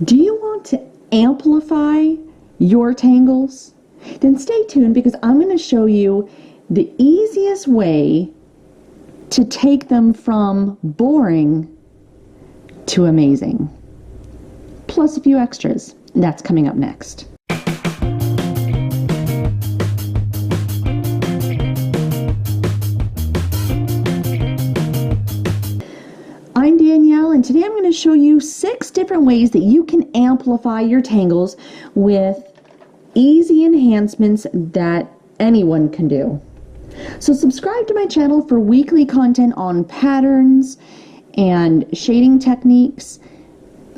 Do you want to amplify your tangles? Then stay tuned because I'm going to show you the easiest way to take them from boring to amazing. Plus a few extras. That's coming up next. I'm Danielle, and today I'm going to show you 6 different ways that you can amplify your tangles with easy enhancements that anyone can do. So subscribe to my channel for weekly content on patterns and shading techniques.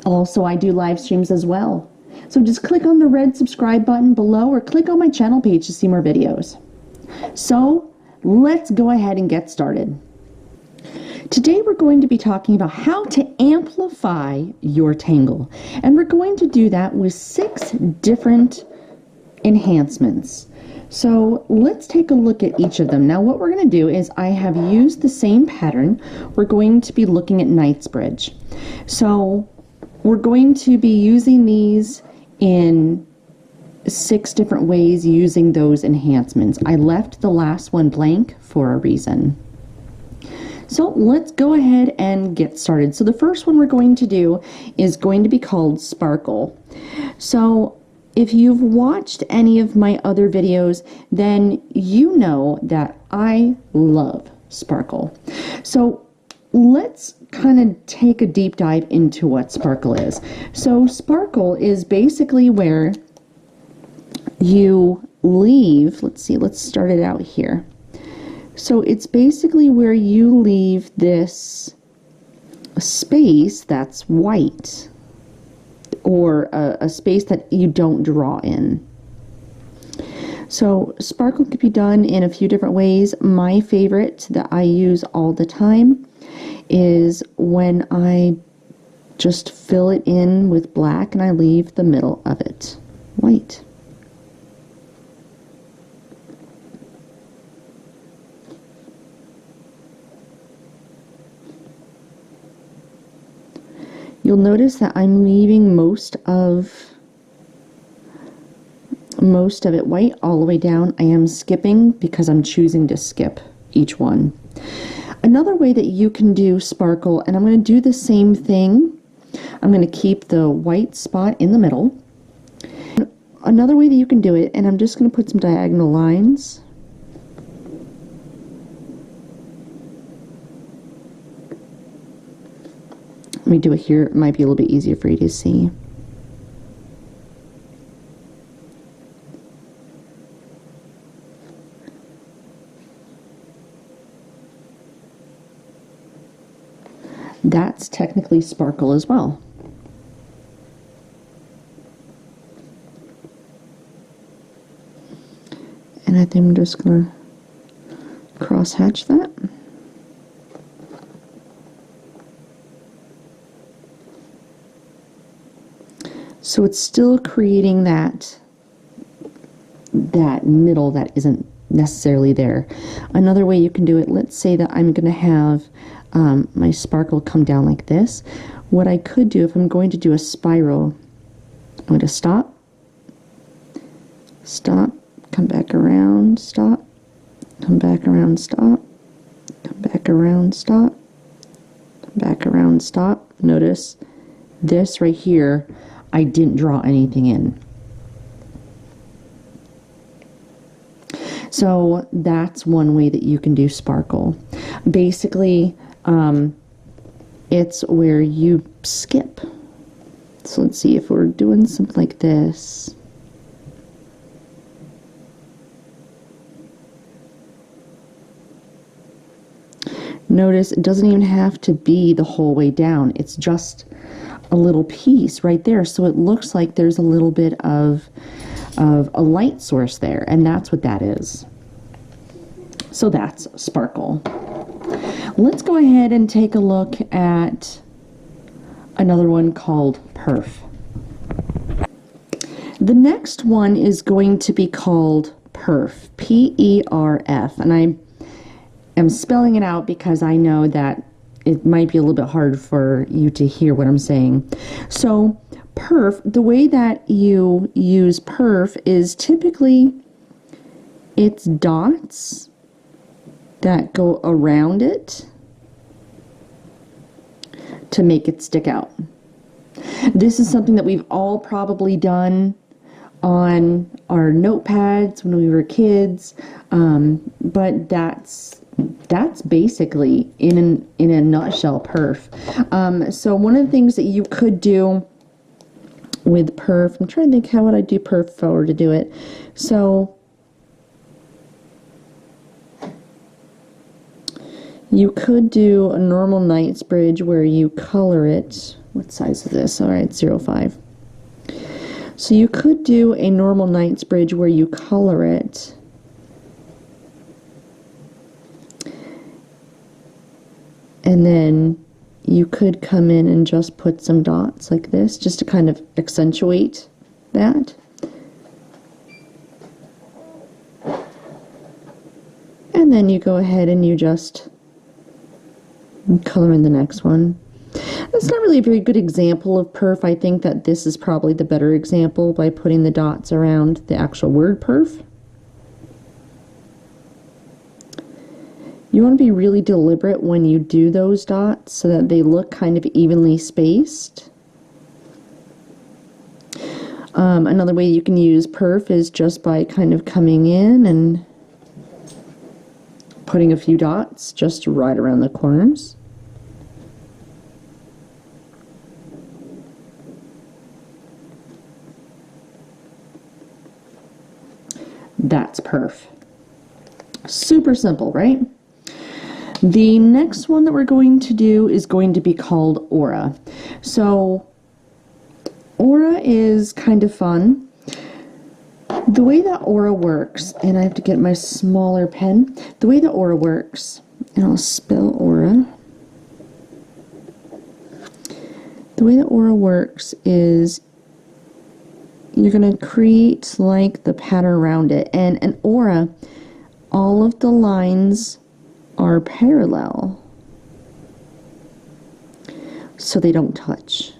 Also, I do live streams as well. So just click on the red subscribe button below or click on my channel page to see more videos. So let's go ahead and get started. Today we're going to be talking about how to amplify your tangle, and we're going to do that with 6 different enhancements. So let's take a look at each of them. Now what we're going to do is I have used the same pattern. We're going to be looking at Knightsbridge. So we're going to be using these in 6 different ways using those enhancements. I left the last one blank for a reason. So let's go ahead and get started. So the first one we're going to do is going to be called Sparkle. So if you've watched any of my other videos, then you know that I love Sparkle. So let's kind of take a deep dive into what Sparkle is. So Sparkle is basically where you leave, let's start it out here. So it's basically where you leave this space that's white, or a space that you don't draw in. So Sparkle could be done in a few different ways. My favorite that I use all the time is when I just fill it in with black and I leave the middle of it white. You'll notice that I'm leaving most of it white all the way down. I am skipping because I'm choosing to skip each one. Another way that you can do Sparkle, and I'm going to do the same thing. I'm going to keep the white spot in the middle. Another way that you can do it, and I'm just going to put some diagonal lines. Let me do it here. It might be a little bit easier for you to see. That's technically Sparkle as well. And I think I'm just going to cross hatch that. So it's still creating that middle that isn't necessarily there. Another way you can do it, let's say that I'm going to have my Sparkle come down like this. What I could do, if I'm going to do a spiral, I'm going to stop, come back around, stop, come back around, stop, come back around, stop, come back around, stop. Notice this right here, I didn't draw anything in. So that's one way that you can do Sparkle. Basically, it's where you skip. So let's see if we're doing something like this. Notice it doesn't even have to be the whole way down. It's just a little piece right there, so it looks like there's a little bit of a light source there, and that's what that is. So that's Sparkle. Let's go ahead and take a look at another one called Perf. The next one is going to be called Perf, P-E-R-F, and I am spelling it out because I know that it might be a little bit hard for you to hear what I'm saying. So perf, the way that you use perf is typically it's dots that go around it to make it stick out. This is something that we've all probably done on our notepads when we were kids, but that's basically in a nutshell perf. So one of the things that you could do with perf, I'm trying to think how would I do perf if I were to do it. So you could do a normal Knightsbridge where you color it. What size is this? All right, 0.5. So you could do a normal Knightsbridge where you color it. And then you could come in and just put some dots like this, just to kind of accentuate that. And then you go ahead and you just color in the next one. That's not really a very good example of perf. I think that this is probably the better example by putting the dots around the actual word perf. You want to be really deliberate when you do those dots so that they look kind of evenly spaced. Another way you can use perf is just by kind of coming in and putting a few dots just right around the corners. That's perf. Super simple, right? The next one that we're going to do is going to be called aura. So aura is kind of fun. The way that aura works, and I have to get my smaller pen, the way that aura works, and I'll spell aura. The way that aura works is you're going to create like the pattern around it, and an aura, all of the lines are parallel so they don't touch,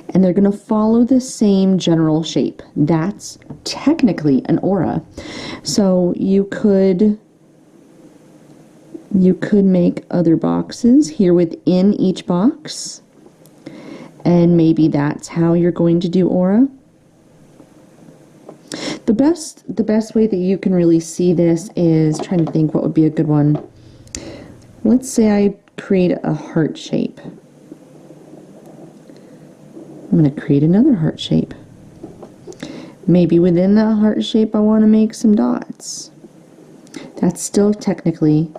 and they're going to follow the same general shape. That's technically an aura. So you could make other boxes here within each box, and maybe that's how you're going to do aura. The best way that you can really see this is trying to think what would be a good one. Let's say I create a heart shape. I'm going to create another heart shape. Maybe within that heart shape I want to make some dots. That's still technically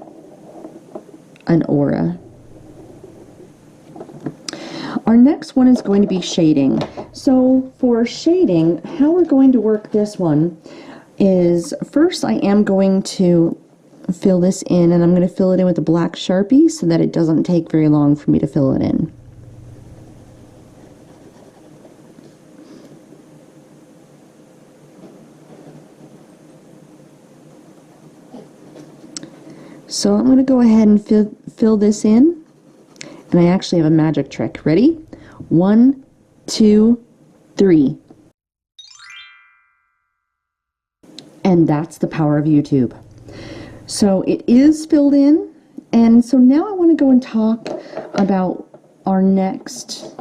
an aura. Our next one is going to be shading. So for shading, how we're going to work this one is first I am going to fill this in, and I'm going to fill it in with a black Sharpie so that it doesn't take very long for me to fill it in. So I'm going to go ahead and fill this in. And I actually have a magic trick. Ready? 1, 2, 3. And that's the power of YouTube. So it is filled in. And so now I want to go and talk about our next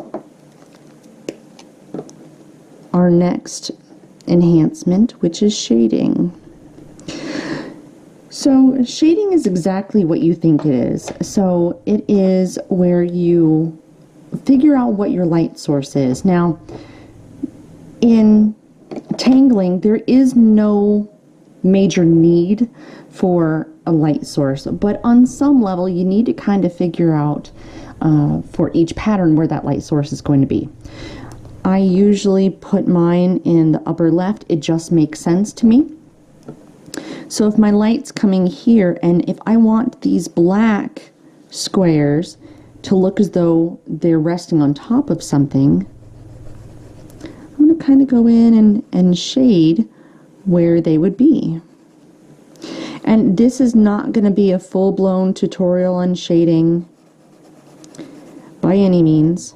enhancement, which is shading. So shading is exactly what you think it is. So it is where you figure out what your light source is. Now, in tangling, there is no major need for a light source, but on some level you need to kind of figure out for each pattern where that light source is going to be. I usually put mine in the upper left. It just makes sense to me. So if my light's coming here, and if I want these black squares to look as though they're resting on top of something, I'm going to kind of go in and shade where they would be. And this is not going to be a full-blown tutorial on shading by any means.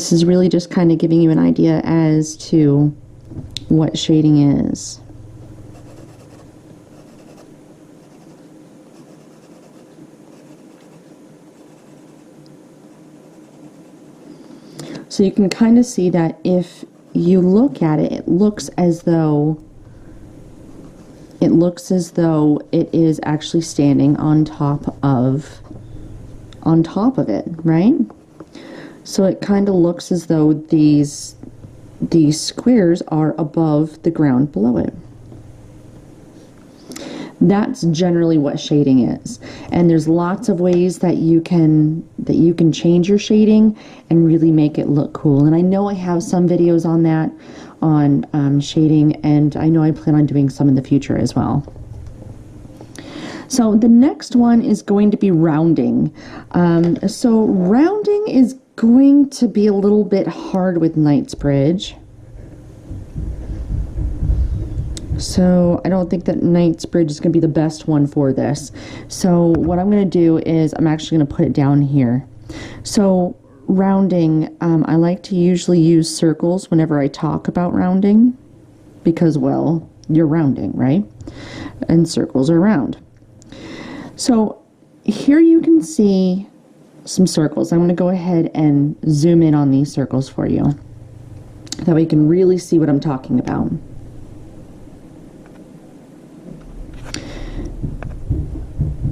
This is really just kind of giving you an idea as to what shading is. So you can kind of see that if you look at it, it looks as though it is actually standing on top of it, right? So it kind of looks as though these squares are above the ground below it. That's generally what shading is. And there's lots of ways that you can change your shading and really make it look cool. And I know I have some videos on that, on shading, and I know I plan on doing some in the future as well. So the next one is going to be rounding. So rounding is going to be a little bit hard with Knightsbridge. So I don't think that Knightsbridge is going to be the best one for this. So what I'm going to do is I'm actually going to put it down here. So rounding, I like to usually use circles whenever I talk about rounding because, well, you're rounding, right? And circles are round. So here you can see some circles. I'm going to go ahead and zoom in on these circles for you. That way you can really see what I'm talking about.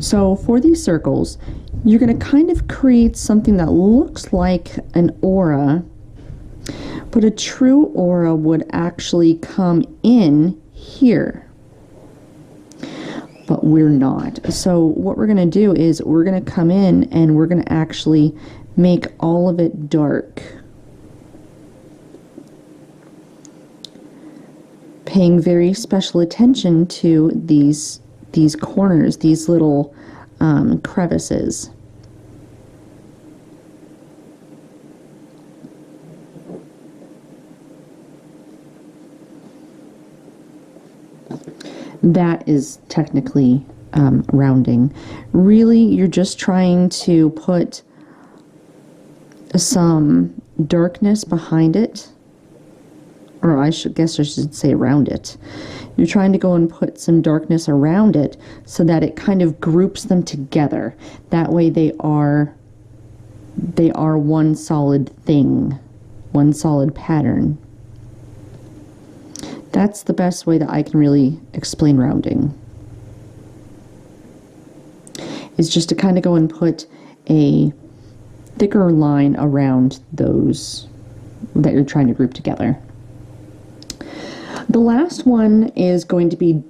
So for these circles, you're going to kind of create something that looks like an aura, but a true aura would actually come in here. But we're not. So what we're going to do is we're going to come in and we're going to actually make all of it dark. Paying very special attention to these corners, these little crevices. That is technically rounding. Really, you're just trying to put some darkness behind it, or I guess I should say around it. You're trying to go and put some darkness around it so that it kind of groups them together. That way they are one solid thing, one solid pattern. That's the best way that I can really explain rounding. Is just to kind of go and put a thicker line around those that you're trying to group together. The last one is going to be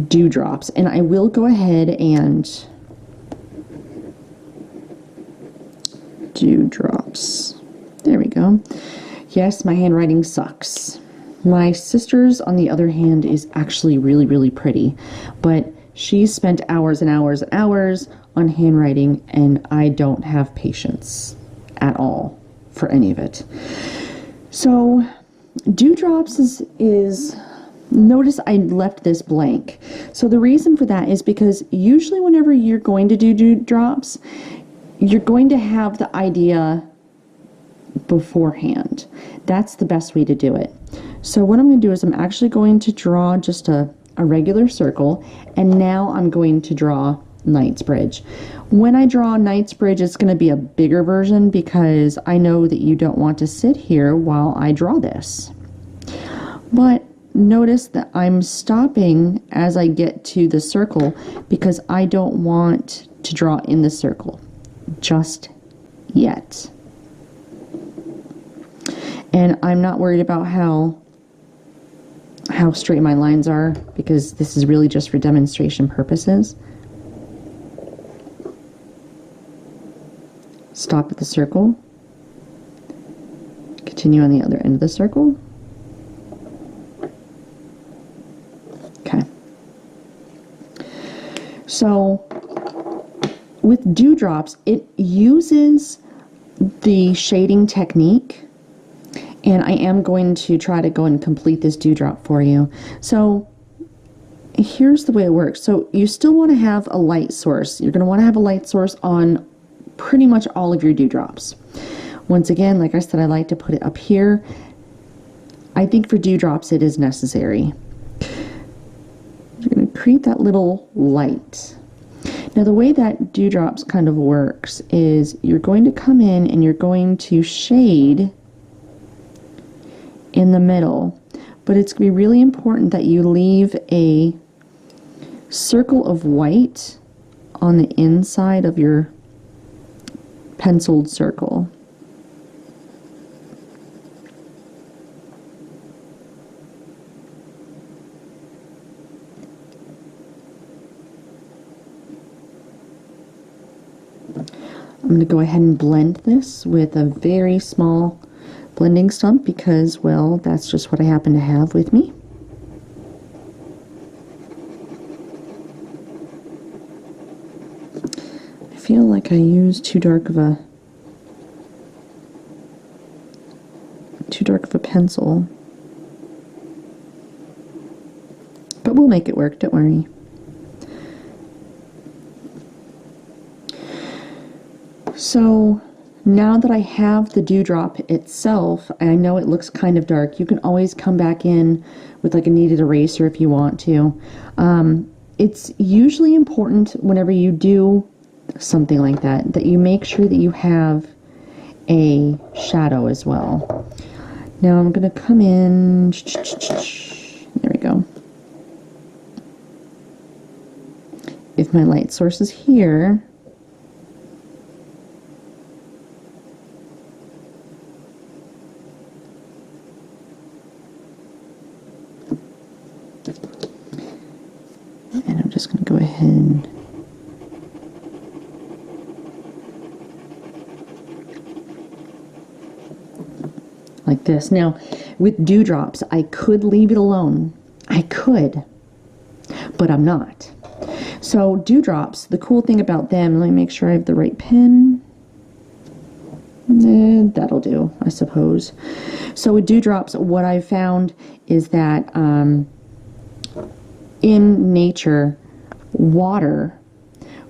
Dewdrops, and I will go ahead and Dewdrops. There we go. Yes, my handwriting sucks. My sister's, on the other hand, is actually really, really pretty, but she spent hours and hours and hours on handwriting, and I don't have patience at all for any of it. So Dewdrops is notice I left this blank. So the reason for that is because usually whenever you're going to do Dewdrops, you're going to have the idea beforehand. That's the best way to do it. So what I'm going to do is I'm actually going to draw just a regular circle, and now I'm going to draw Knightsbridge. When I draw Knightsbridge, it's going to be a bigger version because I know that you don't want to sit here while I draw this. But notice that I'm stopping as I get to the circle because I don't want to draw in the circle just yet. And I'm not worried about how straight my lines are because this is really just for demonstration purposes. Stop at the circle. Continue on the other end of the circle. Okay. So with Dewdrops, it uses the shading technique, and I am going to try to go and complete this dewdrop for you. So here's the way it works. So you still want to have a light source. You're going to want to have a light source on pretty much all of your dewdrops. Once again, like I said, I like to put it up here. I think for dewdrops it is necessary. You're going to create that little light. Now the way that dewdrops kind of works is you're going to come in and you're going to shade in the middle, but it's going to be really important that you leave a circle of white on the inside of your penciled circle. I'm going to go ahead and blend this with a very small blending stump because, well, that's just what I happen to have with me. I feel like I used too dark of a pencil, but we'll make it work, don't worry. So now that I have the dewdrop itself, I know it looks kind of dark. You can always come back in with like a kneaded eraser if you want to. It's usually important whenever you do something like that, that you make sure that you have a shadow as well. Now I'm going to come in, there we go. If my light source is here, and I'm just going to go ahead and like this. Now, with dewdrops, I could leave it alone. I could, but I'm not. So dewdrops, the cool thing about them, let me make sure I have the right pen. That'll do, I suppose. So with dewdrops, what I've found is that in nature, water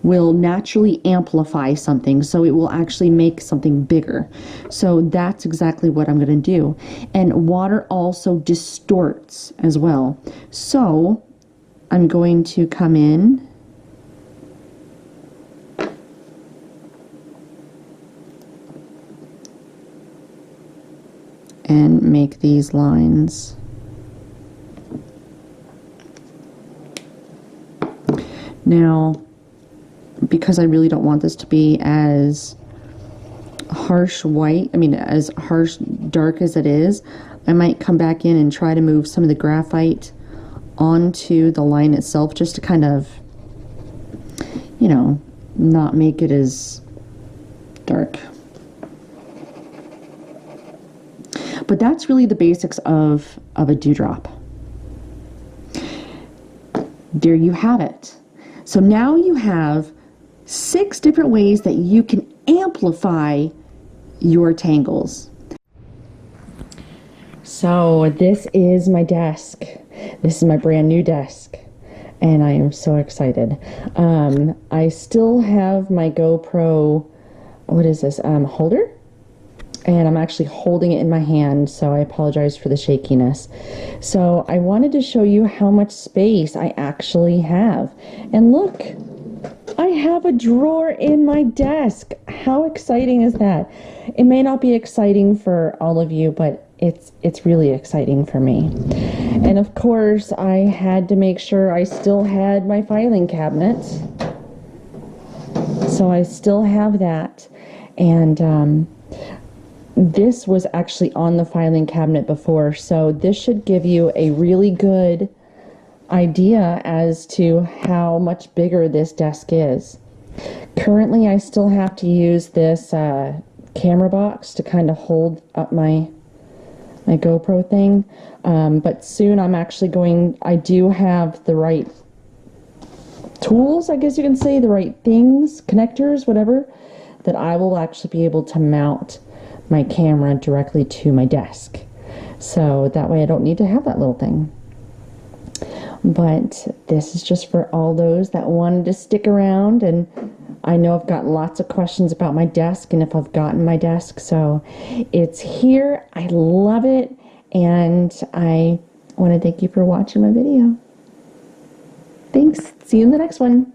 will naturally amplify something, so it will actually make something bigger. So that's exactly what I'm going to do. And water also distorts as well. So I'm going to come in and make these lines. Now, because I really don't want this to be as harsh white, as harsh dark as it is, I might come back in and try to move some of the graphite onto the line itself just to kind of, you know, not make it as dark. But that's really the basics of a dewdrop. There you have it. So now you have 6 different ways that you can amplify your tangles. So this is my desk. This is my brand new desk, and I am so excited. I still have my GoPro, what is this, holder? And I'm actually holding it in my hand, so I apologize for the shakiness. So I wanted to show you how much space I actually have. And look, I have a drawer in my desk. How exciting is that? It may not be exciting for all of you, but it's really exciting for me. And of course, I had to make sure I still had my filing cabinet. So I still have that. And this was actually on the filing cabinet before, so this should give you a really good idea as to how much bigger this desk is. Currently, I still have to use this camera box to kind of hold up my GoPro thing, but soon I'm actually I do have the right tools, I guess you can say, the right things, connectors, whatever, that I will actually be able to mount my camera directly to my desk. So that way I don't need to have that little thing. But this is just for all those that wanted to stick around and I know I've got lots of questions about my desk and if I've gotten my desk, so it's here. I love it, and I want to thank you for watching my video. Thanks. See you in the next one.